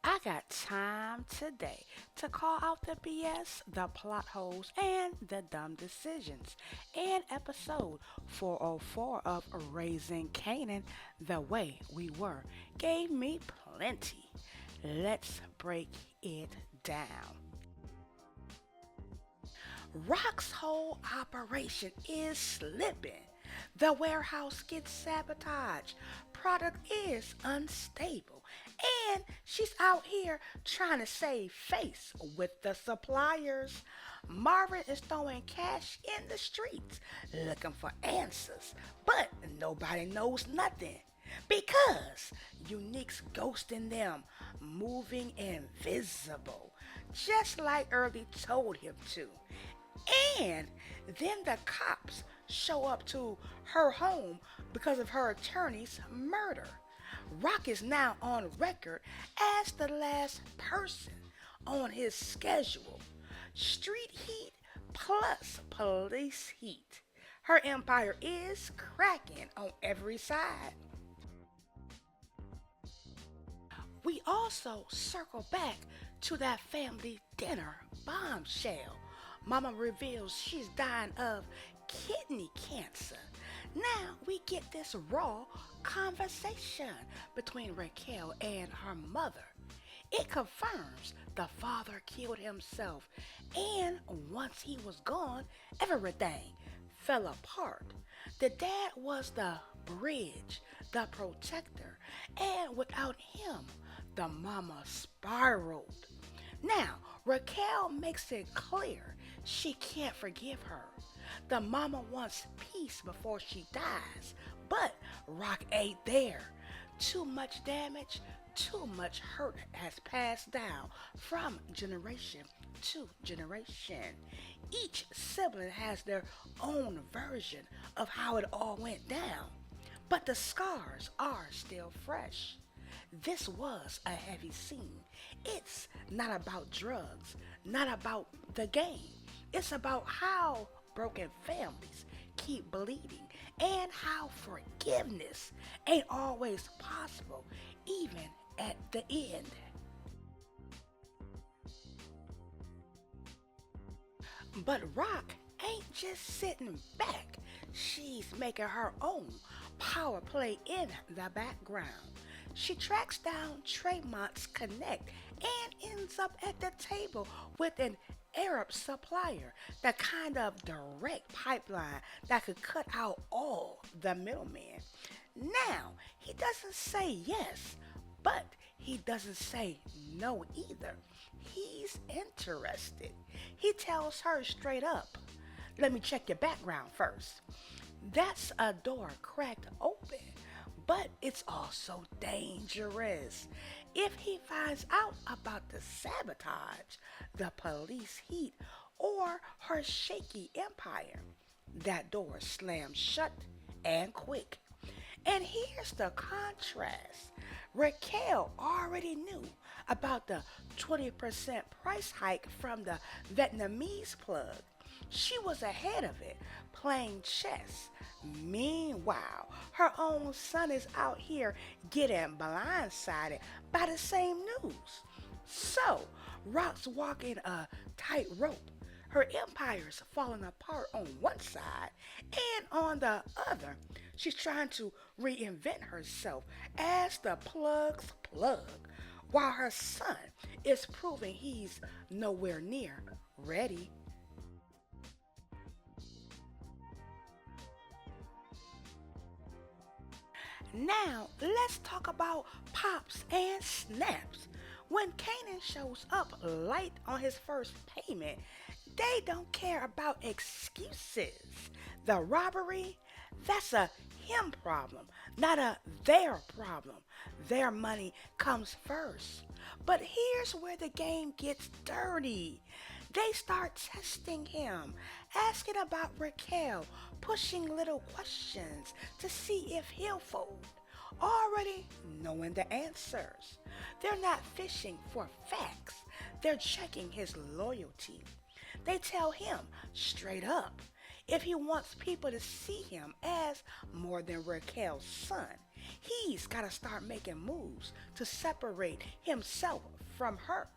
I got time today to call out the BS, the plot holes, and the dumb decisions. In episode 404 of Raising Kanan, The Way We Were gave me plenty. Let's break it down. Rock's whole operation is slipping. The warehouse gets sabotaged. Product is unstable. And she's out here trying to save face with the suppliers. Marvin is throwing cash in the streets looking for answers. But nobody knows nothing. Because Unique's ghosting them, moving invisible, just like Early told him to. And then the cops show up to her home because of her attorney's murder. Rock is now on record as the last person on his schedule. Street heat plus police heat. Her empire is cracking on every side. We also circle back to that family dinner bombshell. Mama reveals she's dying of kidney cancer. Now we get this raw conversation between Raquel and her mother. It confirms the father killed himself, and once he was gone, everything fell apart. The dad was the bridge, the protector, and without him, the mama spiraled. Now, Raquel makes it clear she can't forgive her. The mama wants peace before she dies, but Rock ain't there. Too much damage, too much hurt has passed down from generation to generation. Each sibling has their own version of how it all went down, but the scars are still fresh. This was a heavy scene. It's not about drugs, not about the game. It's about how broken families keep bleeding and how forgiveness ain't always possible, even at the end. But Rock ain't just sitting back. She's making her own power play in the background. She tracks down Tremont's Connect and ends up at the table with an Arab supplier, the kind of direct pipeline that could cut out all the middlemen. Now, he doesn't say yes, but he doesn't say no either. He's interested. He tells her straight up, let me check your background first. That's a door cracked open, but it's also dangerous. If he finds out about the sabotage, the police heat, or her shaky empire, that door slams shut and quick. And here's the contrast. Raquel already knew about the 20% price hike from the Vietnamese plug. She was ahead of it, playing chess. Meanwhile, her own son is out here getting blindsided by the same news. So, Rock's walking a tightrope. Her empire's falling apart on one side, and on the other, she's trying to reinvent herself as the plug's plug, while her son is proving he's nowhere near ready. Now, let's talk about pops and snaps. When Kanan shows up late on his first payment, they don't care about excuses. The robbery, that's a him problem, not a their problem. Their money comes first. But here's where the game gets dirty. They start testing him, asking about Raquel, pushing little questions to see if he'll fold, already knowing the answers. They're not fishing for facts, they're checking his loyalty. They tell him straight up if he wants people to see him as more than Raquel's son, He's got to start making moves to separate himself from her.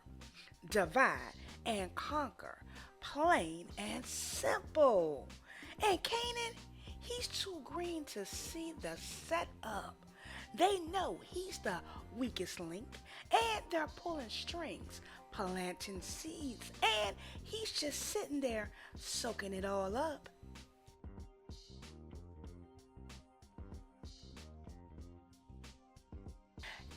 Divide and conquer. Plain and simple. And Kanan, he's too green to see the setup. They know he's the weakest link, and they're pulling strings, planting seeds, and he's just sitting there soaking it all up.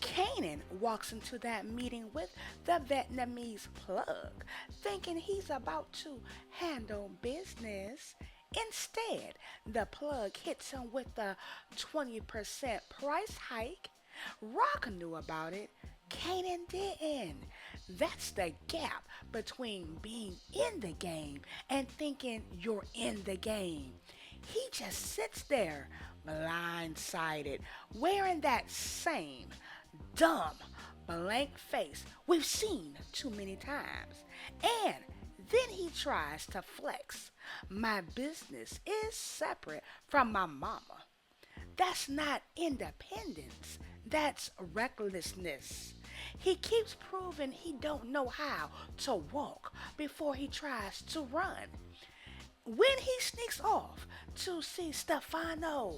Kanan walks into that meeting with the Vietnamese plug, thinking he's about to handle business. Instead, the plug hits him with a 20% price hike. Rock knew about it. Kanan didn't. That's the gap between being in the game and thinking you're in the game. He just sits there, blindsided, wearing that same dumb, blank face we've seen too many times. And then he tries to flex. My business is separate from my mama. That's not independence. That's recklessness. He keeps proving he don't know how to walk before he tries to run. When he sneaks off to see Stefano,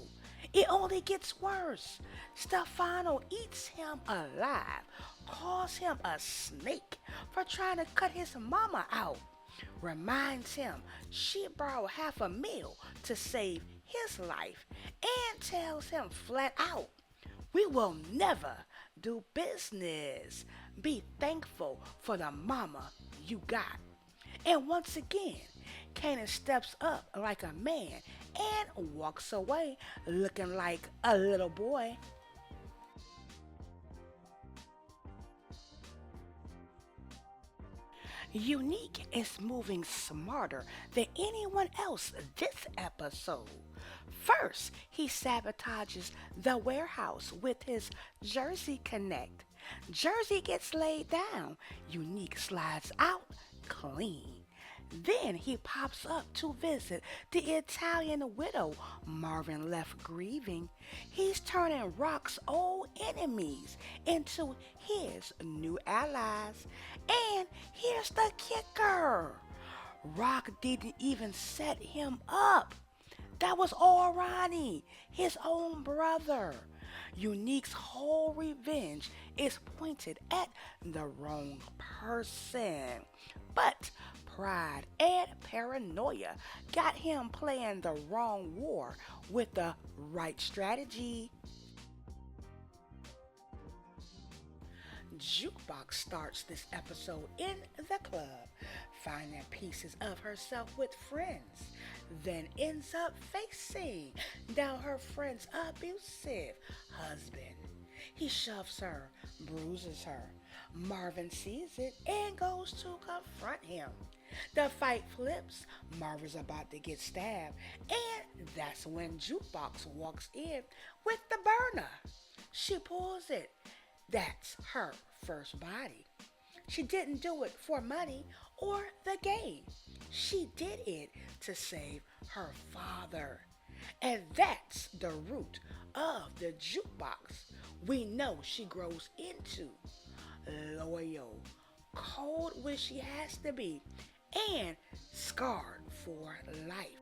it only gets worse. Stefano eats him alive, calls him a snake for trying to cut his mama out, reminds him she borrowed half a meal to save his life, and tells him flat out, we will never do business. Be thankful for the mama you got. And once again, Kanan steps up like a man and walks away looking like a little boy. Unique is moving smarter than anyone else this episode. First, he sabotages the warehouse with his Jersey Connect. Jersey gets laid down. Unique slides out clean. Then he pops up to visit the Italian widow Marvin left grieving. He's turning Rock's old enemies into his new allies. And here's the kicker. Rock didn't even set him up. That was all Ronnie, his own brother. Unique's whole revenge is pointed at the wrong person. But pride and paranoia got him playing the wrong war with the right strategy. Jukebox starts this episode in the club, finding pieces of herself with friends, then ends up facing down her friend's abusive husband. He shoves her, bruises her. Marvin sees it and goes to confront him. The fight flips. Marvin's about to get stabbed, and that's when Jukebox walks in with the burner. She pulls it. That's her first body. She didn't do it for money or the game. She did it to save her father. And that's the root of the jukebox we know she grows into. Loyal, cold when she has to be, and scarred for life.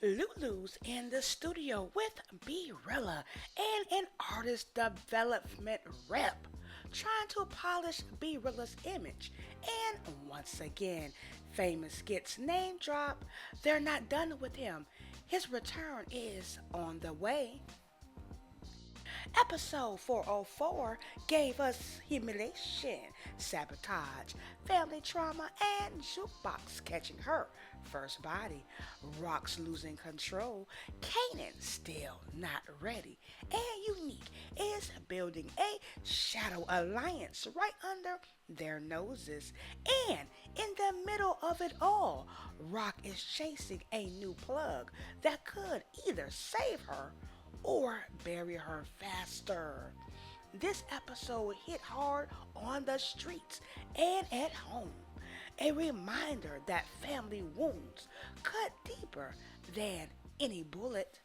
Lulu's in the studio with B-Rilla and an artist development rep trying to polish B-Rilla's image. And once again, famous gets name drop. They're not done with him. His return is on the way. Episode 404 gave us humiliation, sabotage, family trauma, and Jukebox catching her first body. Rock's losing control. Kanan still not ready. And Unique is building a shadow alliance right under their noses. And in the middle of it all, Rock is chasing a new plug that could either save her or bury her faster. This episode hit hard on the streets and at home. A reminder that family wounds cut deeper than any bullet.